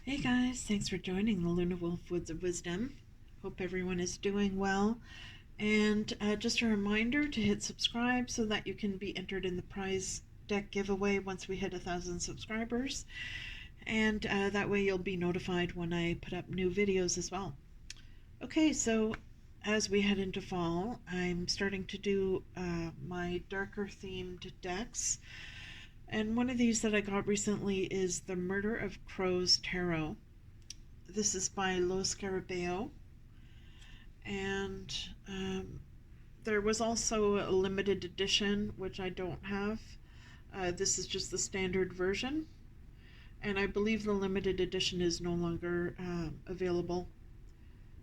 Hey guys, thanks for joining the Lunawolf Woods of Wisdom. Hope everyone is doing well. And just a reminder to hit subscribe so that you can be entered in the prize deck giveaway once we hit 1,000 subscribers. And that way you'll be notified when I put up new videos as well. Okay, so as we head into fall, I'm starting to do my darker themed decks. And one of these that I got recently is the Murder of Crows Tarot. This is by Lo Scarabeo, and there was also a limited edition, which I don't have. This is just the standard version, and I believe the limited edition is no longer available.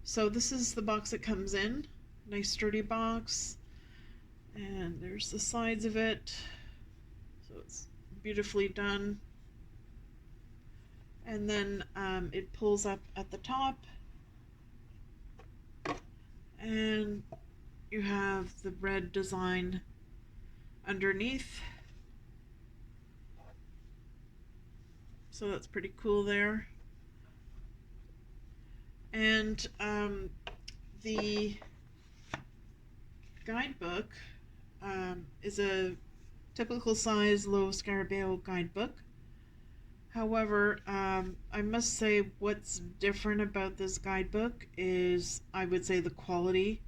So this is the box it comes in. Nice sturdy box, and there's the sides of it. So it's beautifully done. And then it pulls up at the top, and you have the red design underneath. So that's pretty cool there. And the guidebook is a typical size Lo Scarabeo guidebook. However, I must say what's different about this guidebook is, I would say, the quality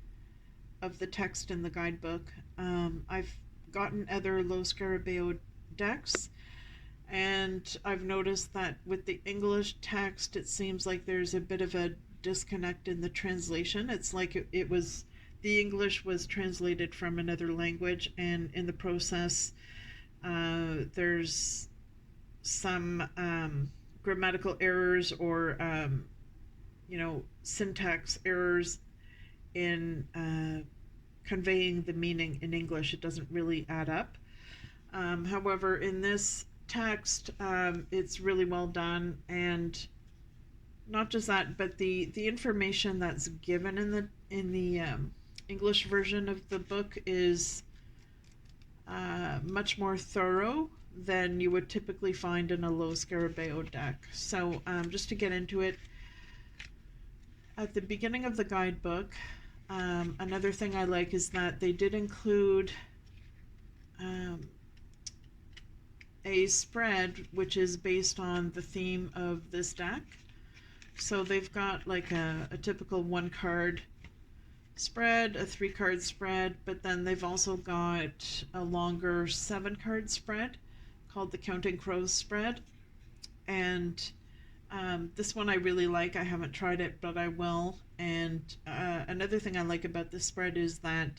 of the text in the guidebook. I've gotten other Lo Scarabeo decks, and I've noticed that with the English text, it seems like there's a bit of a disconnect in the translation. It's like it was, the English was translated from another language, and in the process, there's some grammatical errors or syntax errors in conveying the meaning in English. It doesn't really add up. However, in this text, it's really well done, and not just that, but the information that's given in the English version of the book is much more thorough than you would typically find in a Lo Scarabeo deck. So just to get into it, at the beginning of the guidebook, another thing I like is that they did include a spread which is based on the theme of this deck. So they've got like a typical 1-card spread, a 3-card spread, but then they've also got a longer 7-card spread called the Counting Crows spread. And this one I really like. I haven't tried it, but I will. And another thing I like about this spread is that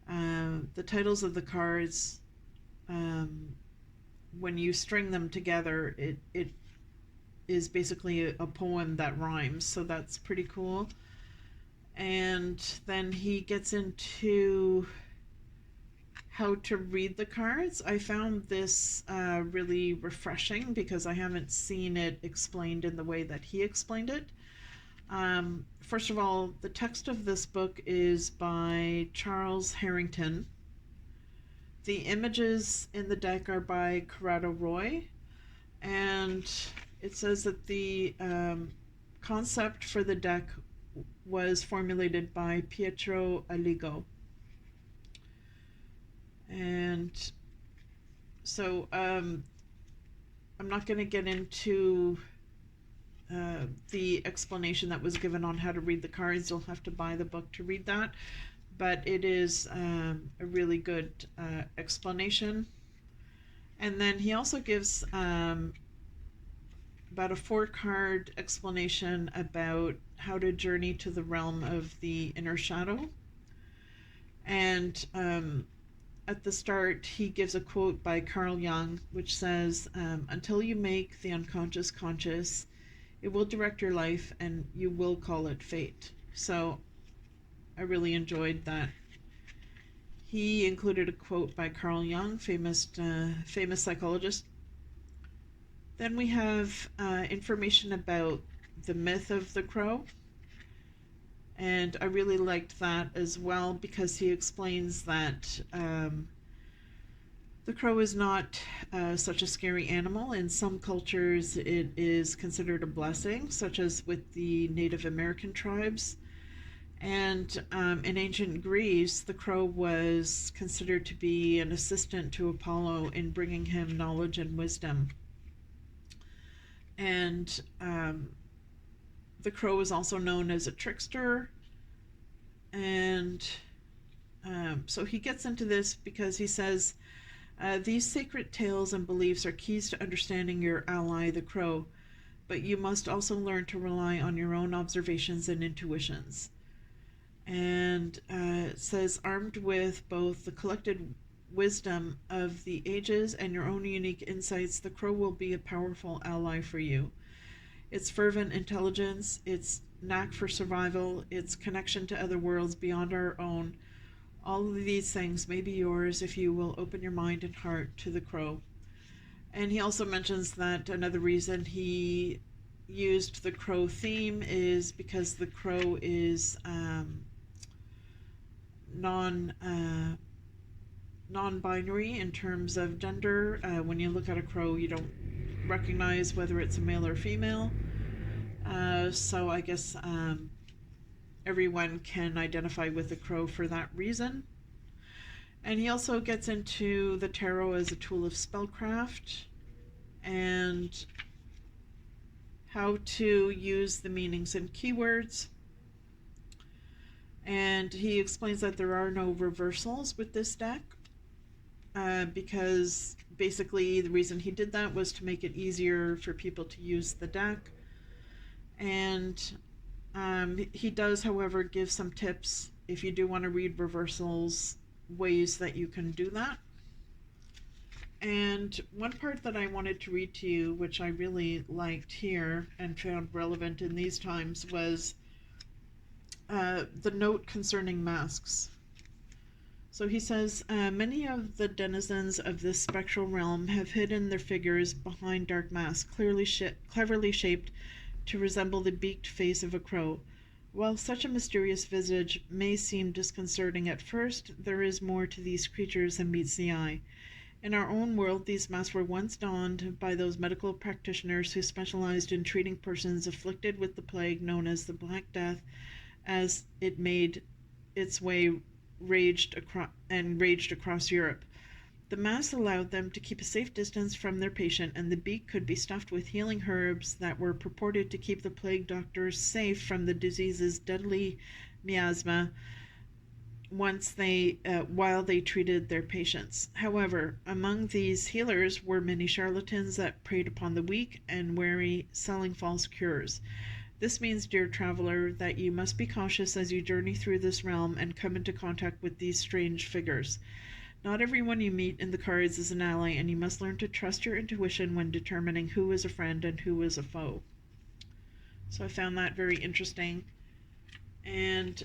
the titles of the cards, when you string them together, it is basically a poem that rhymes. So that's pretty cool. And then he gets into how to read the cards. I found this really refreshing because I haven't seen it explained in the way that he explained it. First of all, the text of this book is by Charles Harrington. The images in the deck are by Corrado Roy, and it says that the concept for the deck was formulated by Pietro Aligo. And so I'm not going to get into the explanation that was given on how to read the cards. You'll have to buy the book to read that. But it is a really good explanation. And then he also gives about a 4-card explanation about how to journey to the realm of the inner shadow. And at the start, he gives a quote by Carl Jung, which says, until you make the unconscious conscious, it will direct your life and you will call it fate. So I really enjoyed that. He included a quote by Carl Jung, famous psychologist. Then we have information about the myth of the crow. And I really liked that as well because he explains that The crow is not such a scary animal. In some cultures, it is considered a blessing, such as with the Native American tribes. And in ancient Greece, the crow was considered to be an assistant to Apollo in bringing him knowledge and wisdom. And the crow is also known as a trickster. And so he gets into this because he says, these sacred tales and beliefs are keys to understanding your ally, the crow, but you must also learn to rely on your own observations and intuitions. And it says, armed with both the collected wisdom of the ages and your own unique insights, the crow will be a powerful ally for you. Its fervent intelligence, its knack for survival, its connection to other worlds beyond our own, all of these things may be yours if you will open your mind and heart to the crow. And he also mentions that another reason he used the crow theme is because the crow is non-binary in terms of gender. When you look at a crow, you don't recognize whether it's a male or female. So I guess everyone can identify with the crow for that reason. And he also gets into the tarot as a tool of spellcraft and how to use the meanings and keywords. And he explains that there are no reversals with this deck because basically the reason he did that was to make it easier for people to use the deck. And he does, however, give some tips if you do want to read reversals, ways that you can do that. And one part that I wanted to read to you, which I really liked here and found relevant in these times, was the note concerning masks. So he says, many of the denizens of this spectral realm have hidden their figures behind dark masks, cleverly shaped to resemble the beaked face of a crow. While such a mysterious visage may seem disconcerting at first, there is more to these creatures than meets the eye. In our own world, these masks were once donned by those medical practitioners who specialized in treating persons afflicted with the plague known as the Black Death, as it made its way raged across Europe. The masks allowed them to keep a safe distance from their patient, and the beak could be stuffed with healing herbs that were purported to keep the plague doctors safe from the disease's deadly miasma while they treated their patients. However, among these healers were many charlatans that preyed upon the weak and wary, selling false cures. This means, dear traveler, that you must be cautious as you journey through this realm and come into contact with these strange figures. Not everyone you meet in the cards is an ally, and you must learn to trust your intuition when determining who is a friend and who is a foe. So I found that very interesting. And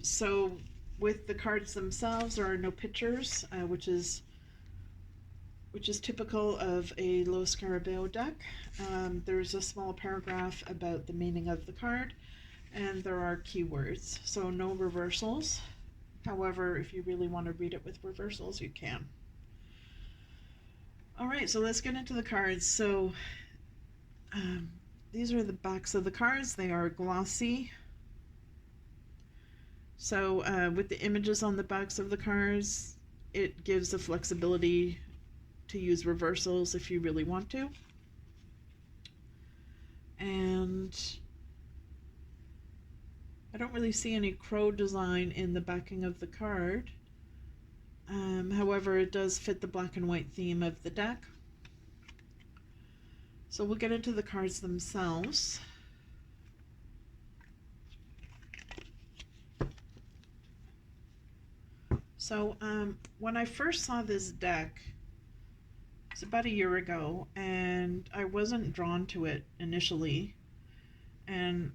so with the cards themselves, there are no pictures, which is typical of a low Scarabeo deck. There's a small paragraph about the meaning of the card, and there are keywords. So no reversals. However, if you really want to read it with reversals, you can. All right, so let's get into the cards. So these are the backs of the cards. They are glossy. So with the images on the backs of the cards, it gives the flexibility to use reversals if you really want to. And I don't really see any crow design in the backing of the card. However, it does fit the black and white theme of the deck. So we'll get into the cards themselves. So when I first saw this deck, it was about a year ago, and I wasn't drawn to it initially, and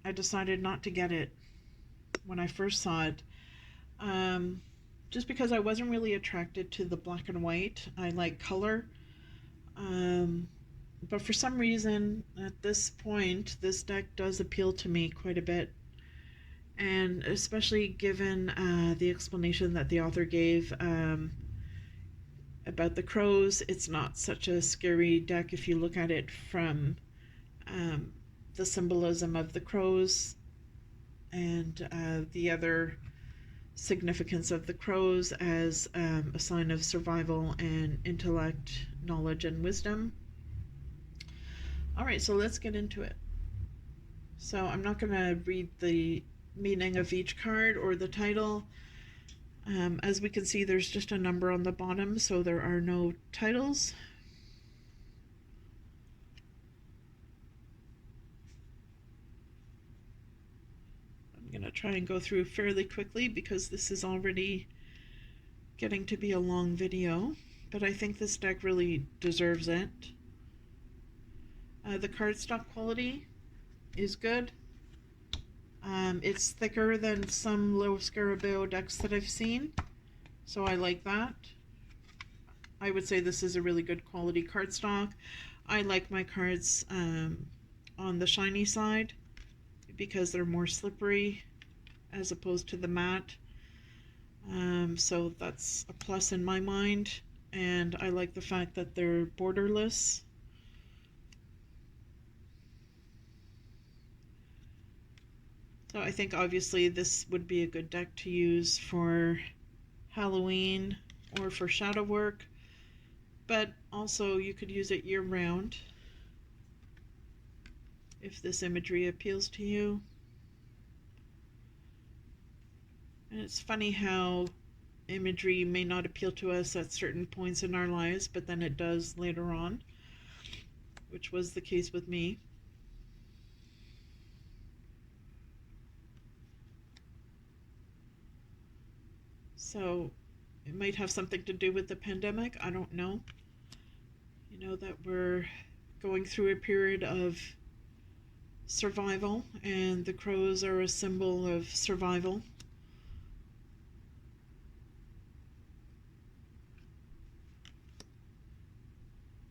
I decided not to get it when I first saw it, just because I wasn't really attracted to the black and white. I like color, but for some reason at this point this deck does appeal to me quite a bit, and especially given the explanation that the author gave. about the crows. It's not such a scary deck if you look at it from the symbolism of the crows and the other significance of the crows as a sign of survival and intellect, knowledge, and wisdom. All right, so let's get into it. So I'm not going to read the meaning of each card or the title. As we can see, there's just a number on the bottom, so there are no titles. I'm going to try and go through fairly quickly because this is already getting to be a long video, but I think this deck really deserves it. The cardstock quality is good. It's thicker than some low Scarabeo decks that I've seen, so I like that. I would say this is a really good quality cardstock. I like my cards on the shiny side because they're more slippery as opposed to the matte. So that's a plus in my mind, and I like the fact that they're borderless. So I think obviously this would be a good deck to use for Halloween or for shadow work, but also you could use it year-round if this imagery appeals to you. And it's funny how imagery may not appeal to us at certain points in our lives, but then it does later on, which was the case with me. So it might have something to do with the pandemic, I don't know. You know, that we're going through a period of survival, and the crows are a symbol of survival.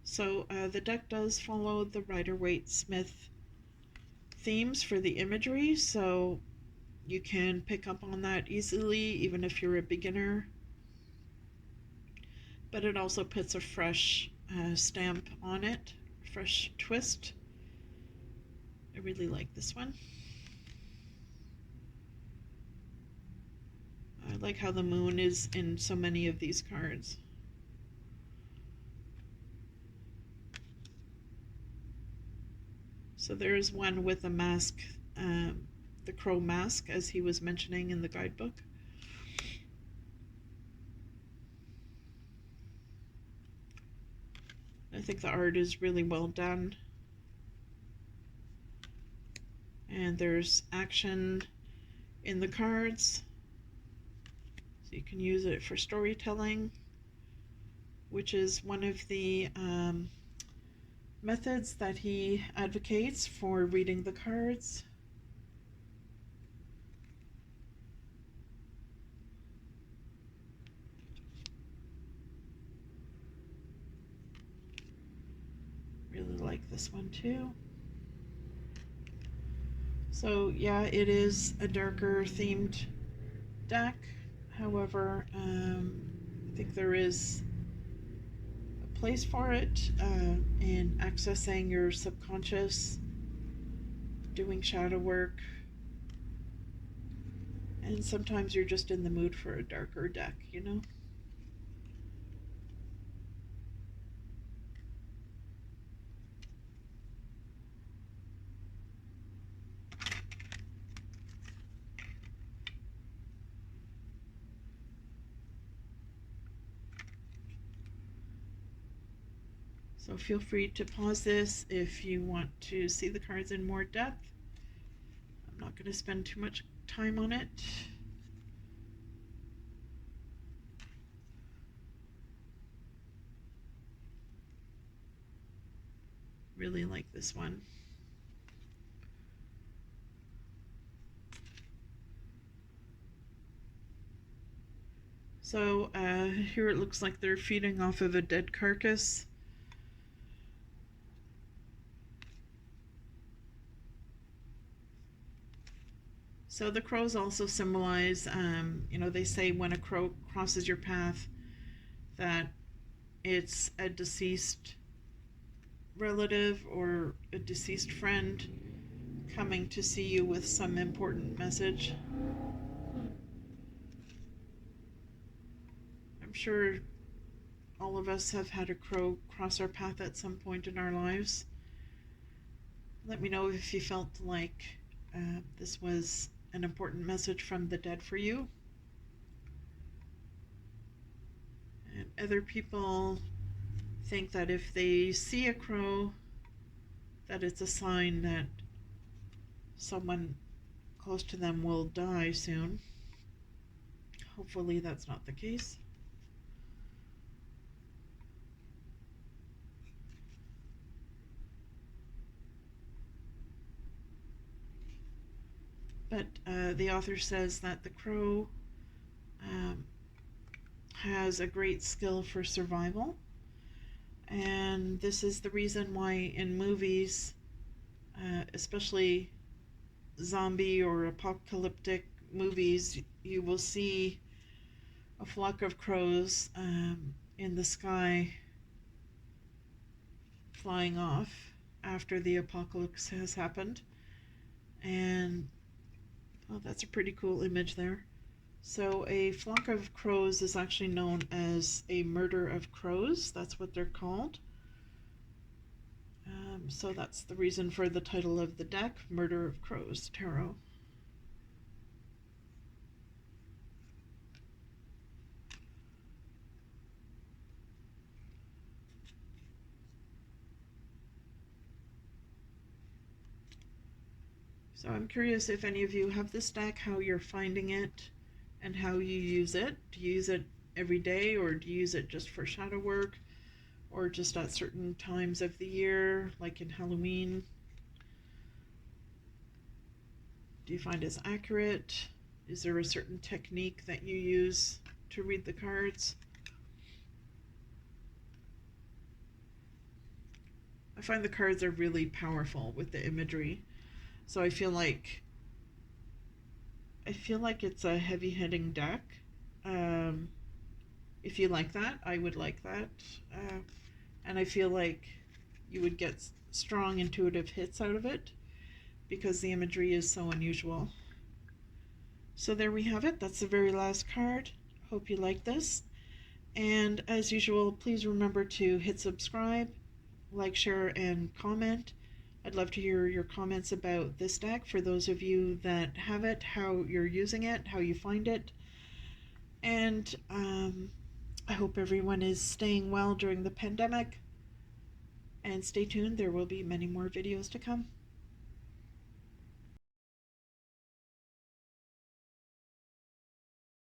So the deck does follow the Rider-Waite-Smith themes for the imagery, so you can pick up on that easily even if you're a beginner. But it also puts a fresh stamp on it, fresh twist. I really like this one. I like how the moon is in so many of these cards. So there's one with a mask, the crow mask, as he was mentioning in the guidebook. I think the art is really well done. And there's action in the cards, so you can use it for storytelling, which is one of the methods that he advocates for reading the cards. Really like this one too. So yeah, it is a darker themed deck. However, I think there is a place for it in accessing your subconscious, doing shadow work, and sometimes you're just in the mood for a darker deck, you know? So feel free to pause this if you want to see the cards in more depth. I'm not going to spend too much time on it. Really like this one. So here it looks like they're feeding off of a dead carcass. So the crows also symbolize, you know, they say when a crow crosses your path that it's a deceased relative or a deceased friend coming to see you with some important message. I'm sure all of us have had a crow cross our path at some point in our lives. Let me know if you felt like this was an important message from the dead for you. And other people think that if they see a crow, that it's a sign that someone close to them will die soon. Hopefully that's not the case. But the author says that the crow has a great skill for survival, and this is the reason why in movies, especially zombie or apocalyptic movies, you will see a flock of crows in the sky flying off after the apocalypse has happened. And oh, that's a pretty cool image there. So a flock of crows is actually known as a murder of crows. That's what they're called. So that's the reason for the title of the deck, Murder of Crows Tarot. So I'm curious if any of you have this deck, how you're finding it, and how you use it. Do you use it every day, or do you use it just for shadow work, or just at certain times of the year, like in Halloween? Do you find it's accurate? Is there a certain technique that you use to read the cards? I find the cards are really powerful with the imagery. So I feel like it's a heavy-hitting deck. If you like that, I would like that. And I feel like you would get strong intuitive hits out of it because the imagery is so unusual. So there we have it. That's the very last card. Hope you like this. And as usual, please remember to hit subscribe, like, share, and comment. I'd love to hear your comments about this deck for those of you that have it, how you're using it, how you find it. And I hope everyone is staying well during the pandemic. And stay tuned, there will be many more videos to come.